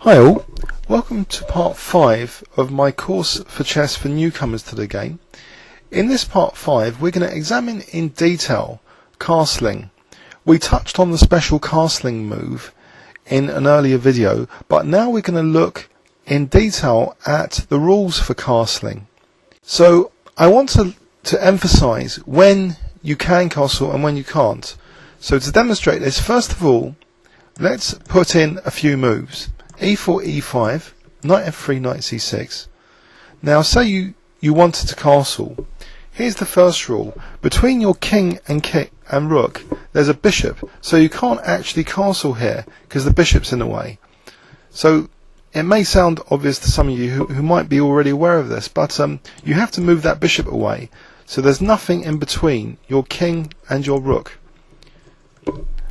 Hi all, welcome to part 5 of my course for chess for newcomers to the game. In this part 5 we're going to examine in detail castling. We touched on the special castling move in an earlier video, but now we're going to look in detail at the rules for castling. So I want to emphasize when you can castle and when you can't. So to demonstrate this, first of all, let's put in a few moves. e4, e5, knight f3, knight c6. Now say you wanted to castle. Here's the first rule. Between your king and rook there's a bishop, so you can't actually castle here because the bishop's in the way. So it may sound obvious to some of you who might be already aware of this, but you have to move that bishop away, so there's nothing in between your king and your rook.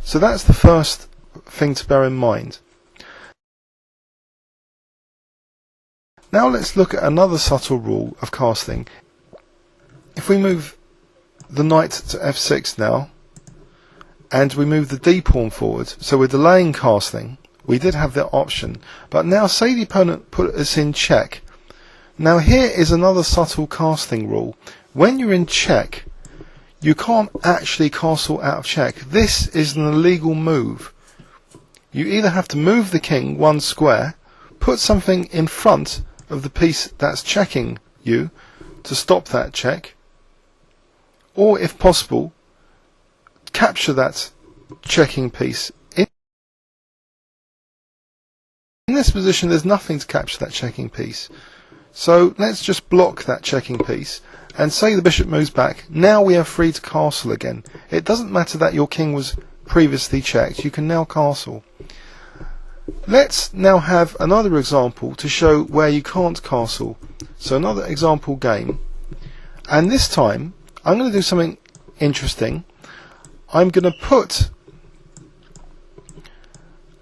So that's the first thing to bear in mind. Now let's look at another subtle rule of castling. If we move the knight to f6 now, and we move the d pawn forward, so we're delaying castling. We did have that option, but now say the opponent put us in check. Now here is another subtle castling rule. When you're in check, you can't actually castle out of check. This is an illegal move. You either have to move the king one square, put something in front of the piece that's checking you to stop that check, or if possible capture that checking piece. In this position there's nothing to capture that checking piece, so let's just block that checking piece and say the bishop moves back. Now we are free to castle again. It doesn't matter that your king was previously checked, you can now castle. Let's now have another example to show where you can't castle. So another example game, and this time I'm going to do something interesting. I'm going to put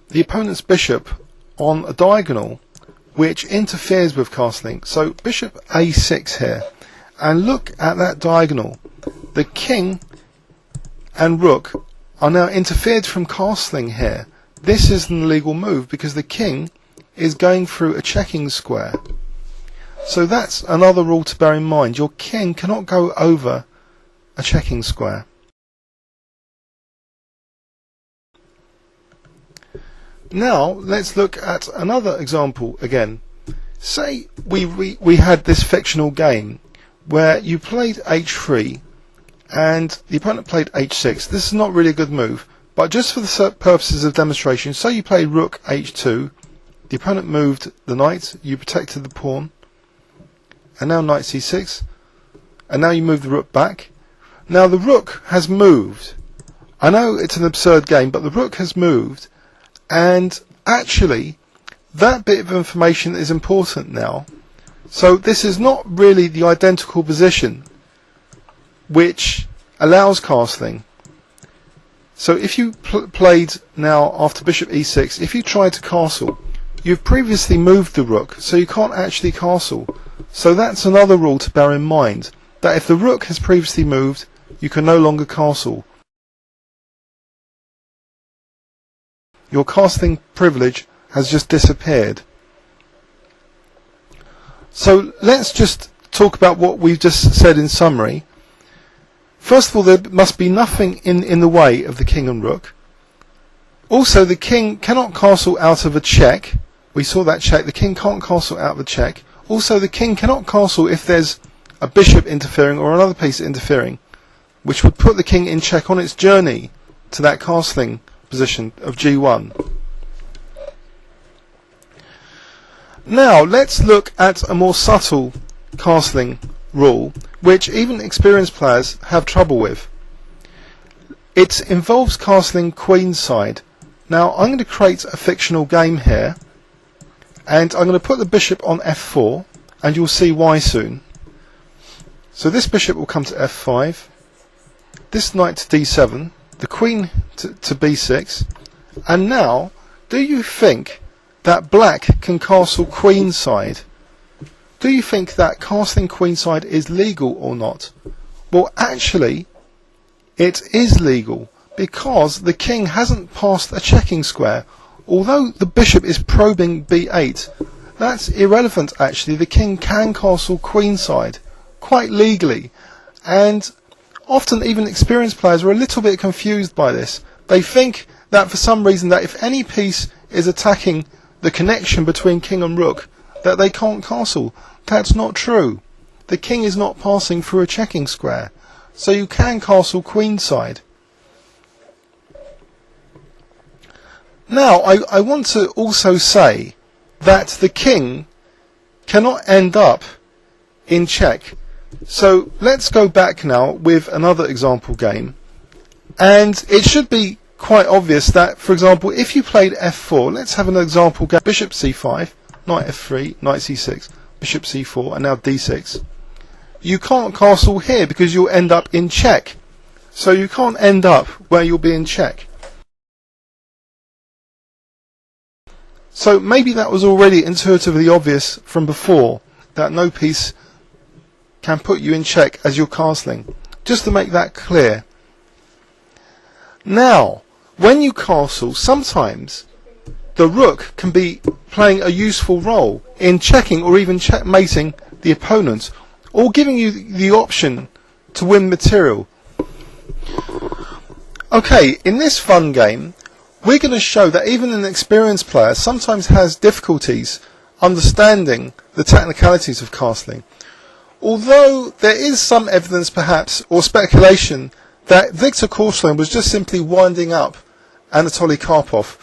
the opponent's bishop on a diagonal which interferes with castling. So bishop a6 here, and look at that diagonal. The king and rook are now interfered from castling here. This is an illegal move because the king is going through a checking square. So that's another rule to bear in mind. Your king cannot go over a checking square. Now let's look at another example again. Say we had this fictional game where you played h3 and the opponent played h6. This is not really a good move, but just for the purposes of demonstration, say you played rook h2, the opponent moved the knight, you protected the pawn, and now knight c6, and now you move the rook back. Now the rook has moved. I know it's an absurd game, but the rook has moved, and actually that bit of information is important now. So this is not really the identical position which allows castling. So if you played now after bishop e6, if you tried to castle, you've previously moved the rook, so you can't actually castle. So that's another rule to bear in mind, that if the rook has previously moved, you can no longer castle. Your castling privilege has just disappeared. So let's just talk about what we've just said in summary. First of all, there must be nothing in the way of the king and rook. Also, the king cannot castle out of a check. We saw that check. The king can't castle out of a check. Also, the king cannot castle if there's a bishop interfering or another piece interfering, which would put the king in check on its journey to that castling position of g1. Now let's look at a more subtle castling rule which even experienced players have trouble with. It involves castling queenside. Now I'm going to create a fictional game here, and I'm going to put the bishop on f4, and you'll see why soon. So this bishop will come to f5, this knight to d7, the queen to b6, and now do you think that black can castle queenside? Do you think that castling queenside is legal or not? Well, actually it is legal because the king hasn't passed a checking square. although the bishop is probing b8, that's irrelevant actually. The king can castle queenside quite legally, and often even experienced players are a little bit confused by this. They think that for some reason that if any piece is attacking the connection between king and rook, that they can't castle. That's not true. The king is not passing through a checking square, so you can castle queenside. Now, I want to also say that the king cannot end up in check. So let's go back now with another example game, and it should be quite obvious that, for example, if you played f4, let's have an example game: bishop c5, knight f3, knight c6, bishop c4, and now d6. You can't castle here because you'll end up in check. So you can't end up where you'll be in check. So maybe that was already intuitively obvious from before, that no piece can put you in check as you're castling. Just to make that clear. Now, when you castle, sometimes the rook can be playing a useful role in checking or even checkmating the opponent, or giving you the option to win material. Okay, in this fun game, we're going to show that even an experienced player sometimes has difficulties understanding the technicalities of castling. Although there is some evidence perhaps, or speculation, that Viktor Korchnoi was just simply winding up Anatoly Karpov.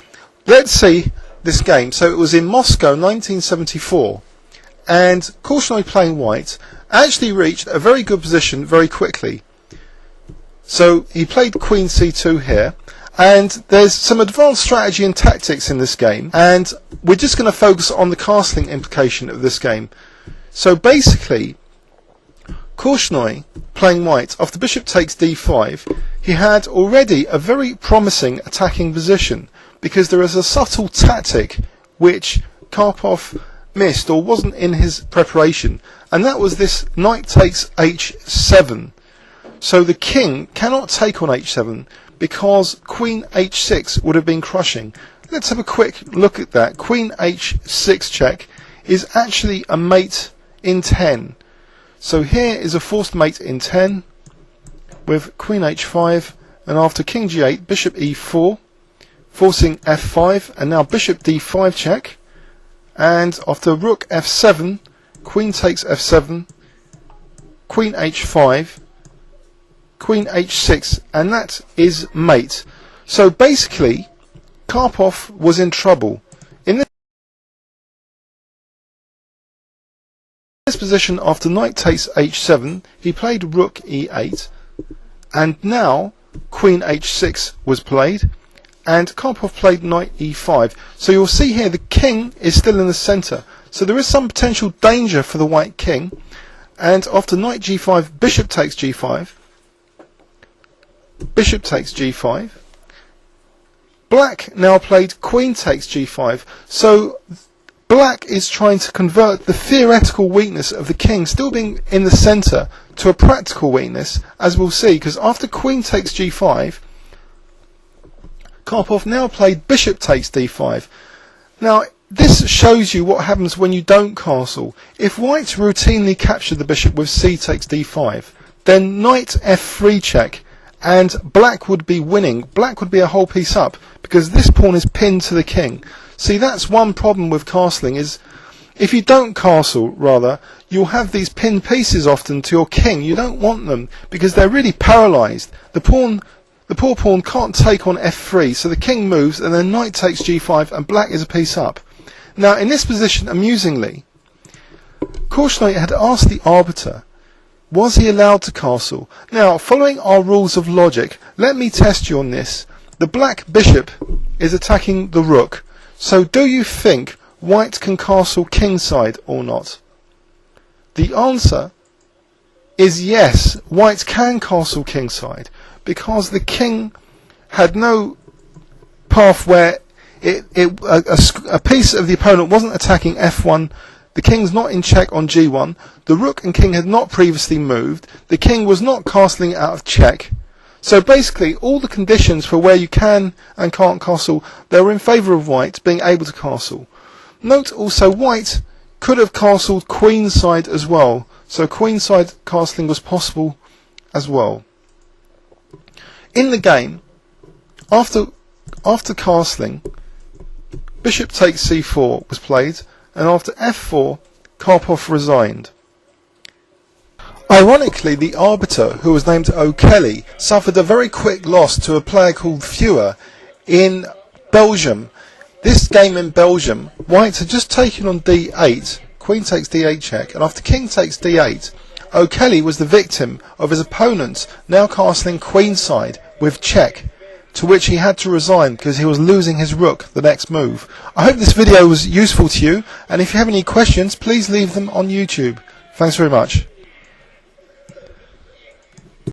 Let's see this game. So it was in Moscow 1974, and Korchnoi, playing white, actually reached a very good position very quickly. So he played queen c2 here, and there's some advanced strategy and tactics in this game, and we're just going to focus on the castling implication of this game. So basically, Korchnoi, playing white, after bishop takes d5, he had already a very promising attacking position, because there is a subtle tactic which Karpov missed or wasn't in his preparation, and that was this knight takes h7. So the king cannot take on h7 because queen h6 would have been crushing. Let's have a quick look at that. Queen h6 check is actually a mate in 10. So here is a forced mate in 10 with queen h5, and after king g8, bishop e4, forcing f5, and now bishop d5 check, and after rook f7, queen takes f7, queen h5, queen h6, and that is mate. So basically, Karpov was in trouble. In this position, after knight takes h7, he played rook e8, and now queen h6 was played, and Karpov played knight e5. So you'll see here the king is still in the centre, so there is some potential danger for the white king. And after knight g5, bishop takes g5, bishop takes g5. Black now played queen takes g5. So black is trying to convert the theoretical weakness of the king still being in the centre to a practical weakness, as we'll see, because after queen takes g5, Karpov now played bishop takes d5. Now this shows you what happens when you don't castle. If white routinely captured the bishop with c takes d5, then knight f3 check, and black would be winning. Black would be a whole piece up because this pawn is pinned to the king. See, that's one problem with castling, is if you don't castle, rather, you'll have these pinned pieces often to your king. You don't want them because they're really paralysed. The poor pawn can't take on f3, so the king moves and then knight takes g5 and black is a piece up. Now in this position, amusingly, Korchnoi had asked the arbiter, was he allowed to castle? Now, following our rules of logic, let me test you on this. The black bishop is attacking the rook, so do you think white can castle kingside or not? The answer is yes, white can castle kingside, because the king had no path where a piece of the opponent wasn't attacking f1. The king's not in check on g1. The rook and king had not previously moved. The king was not castling out of check. So basically all the conditions for where you can and can't castle, they were in favour of white being able to castle. Note also white could have castled queenside as well, so queenside castling was possible as well. In the game, after castling, bishop takes c4 was played, and after f4, Karpov resigned. Ironically, the arbiter, who was named O'Kelly, suffered a very quick loss to a player called Fewer in Belgium. This game in Belgium, white had just taken on d8, queen takes d8 check, and after king takes d8, O'Kelly was the victim of his opponent now castling queenside with check, to which he had to resign because he was losing his rook the next move. I hope this video was useful to you, and if you have any questions, please leave them on YouTube. Thanks very much.